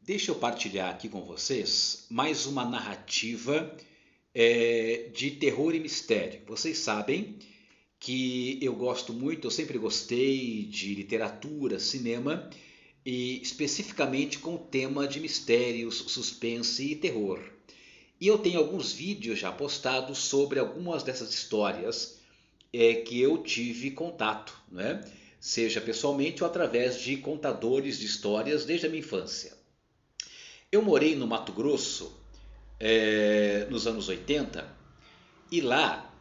Deixa eu partilhar aqui com vocês mais uma narrativa de terror e mistério. Vocês sabem que eu gosto muito, eu sempre gostei de literatura, cinema e especificamente com o tema de mistérios, suspense e terror. E eu tenho alguns vídeos já postados sobre algumas dessas histórias que eu tive contato, né? Seja pessoalmente ou através de contadores de histórias desde a minha infância. Eu morei no Mato Grosso nos anos 80 e lá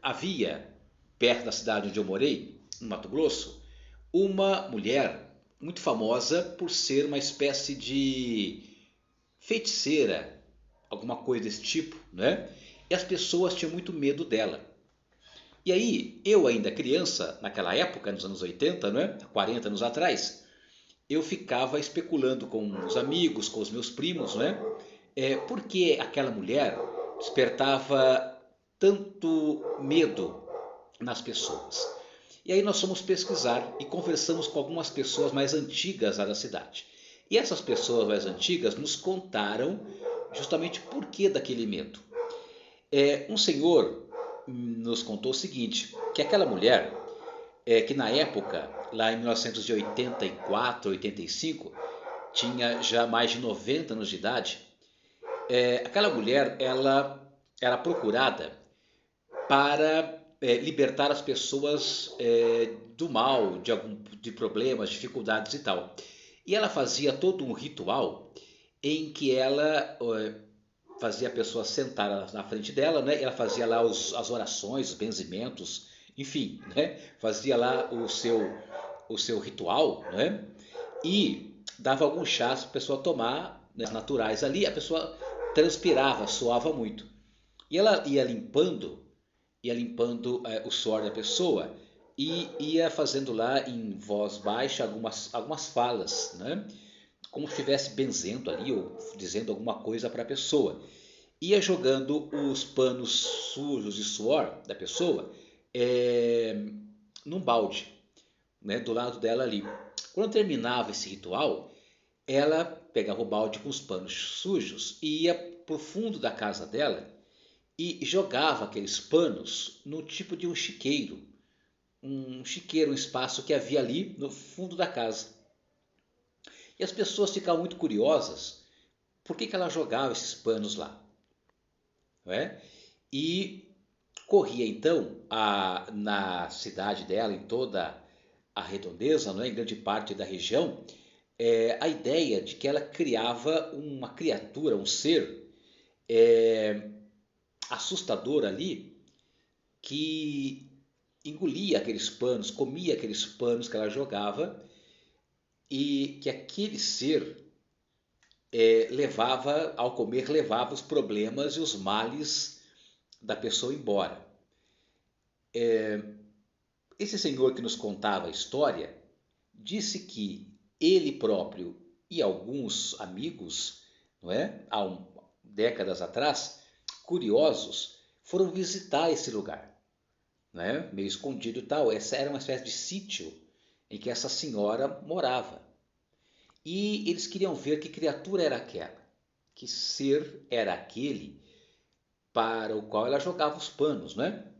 havia, perto da cidade onde eu morei, no Mato Grosso, uma mulher muito famosa por ser uma espécie de feiticeira, alguma coisa desse tipo, né? E as pessoas tinham muito medo dela. E aí, eu ainda criança, naquela época, nos anos 80, né? 40 anos atrás, eu ficava especulando com os amigos, com os meus primos, né? Por que aquela mulher despertava tanto medo nas pessoas? E aí nós fomos pesquisar e conversamos com algumas pessoas mais antigas lá da cidade. E essas pessoas mais antigas nos contaram justamente por que daquele medo. Um senhor nos contou o seguinte, que aquela mulher, que na época, lá em 1984, 85, tinha já mais de 90 anos de idade, aquela mulher ela era procurada para libertar as pessoas do mal, de problemas, dificuldades e tal. E ela fazia todo um ritual em que ela fazia a pessoa sentar na frente dela, né? Ela fazia lá as orações, os benzimentos, enfim, né? Fazia lá o seu ritual, né? E dava alguns chás para a pessoa tomar, né, naturais ali, a pessoa transpirava, suava muito. E ela ia limpando o suor da pessoa e ia fazendo lá em voz baixa algumas falas, né? Como se estivesse benzendo ali ou dizendo alguma coisa para a pessoa. Ia jogando os panos sujos de suor da pessoa é, num balde, né, do lado dela ali. Quando terminava esse ritual, ela pegava o balde com os panos sujos e ia para o fundo da casa dela e jogava aqueles panos no tipo de um chiqueiro, um espaço que havia ali no fundo da casa. E as pessoas ficavam muito curiosas por que ela jogava esses panos lá. Não é? E corria então na cidade dela, em toda a redondeza, não é? Em grande parte da região, a ideia de que ela criava uma criatura, um ser assustador ali, que engolia aqueles panos, comia aqueles panos que ela jogava e que aquele ser levava, ao comer, levava os problemas e os males da pessoa embora. Esse senhor que nos contava a história disse que ele próprio e alguns amigos, não é, décadas atrás, curiosos, foram visitar esse lugar, né, meio escondido e tal. Essa era uma espécie de sítio em que essa senhora morava. E eles queriam ver que criatura era aquela, que ser era aquele para o qual ela jogava os panos, né?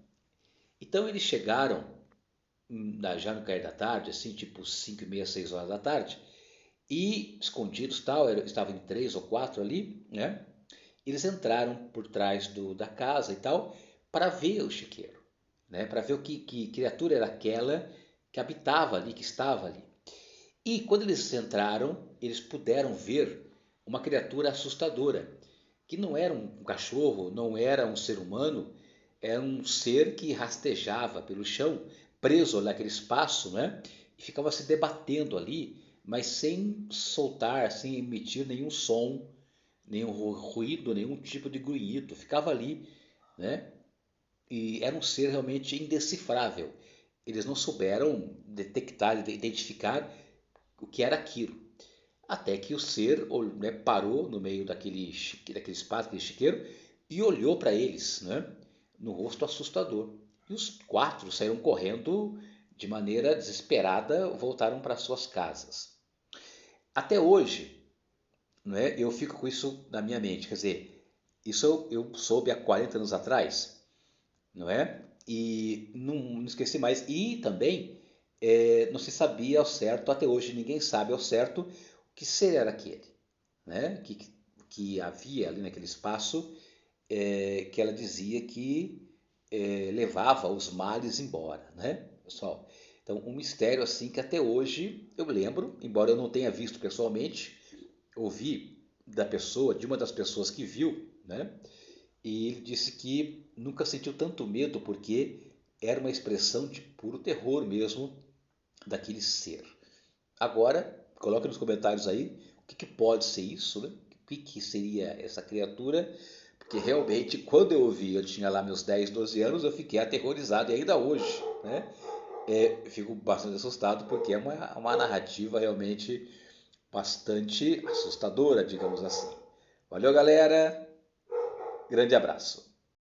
Então eles chegaram já no cair da tarde, assim, tipo 5:30, 6 horas da tarde, e escondidos tal, estavam em três ou quatro ali, né? Eles entraram por trás da casa e tal para ver o chiqueiro, né? Para ver que criatura era aquela que habitava ali, que estava ali. E quando eles entraram, eles puderam ver uma criatura assustadora, que não era um cachorro, não era um ser humano, era um ser que rastejava pelo chão, preso naquele espaço, né? E ficava se debatendo ali, mas sem soltar, sem emitir nenhum som, nenhum ruído, nenhum tipo de grunhido. Ficava ali, né? E era um ser realmente indecifrável. Eles não souberam detectar, identificar o que era aquilo. Até que o ser, né, parou no meio daquele espaço, daquele chiqueiro, e olhou para eles, né, no rosto assustador. E os quatro saíram correndo de maneira desesperada, voltaram para suas casas. Até hoje, não é? Eu fico com isso na minha mente. Quer dizer, isso eu soube há 40 anos atrás, não é? E não esqueci mais. E também não se sabia ao certo, até hoje ninguém sabe ao certo o que ser era aquele, né? Que havia ali naquele espaço, que ela dizia que levava os males embora, né, pessoal? Então, um mistério assim que até hoje eu lembro, embora eu não tenha visto pessoalmente, ouvi da pessoa, de uma das pessoas que viu, né? E ele disse que nunca sentiu tanto medo porque era uma expressão de puro terror mesmo daquele ser. Agora, coloque nos comentários aí o que pode ser isso, né? O que seria essa criatura, porque realmente quando eu ouvi, eu tinha lá meus 10, 12 anos, eu fiquei aterrorizado e ainda hoje, né? Fico bastante assustado porque é uma narrativa realmente bastante assustadora, digamos assim. Valeu, galera! Grande abraço!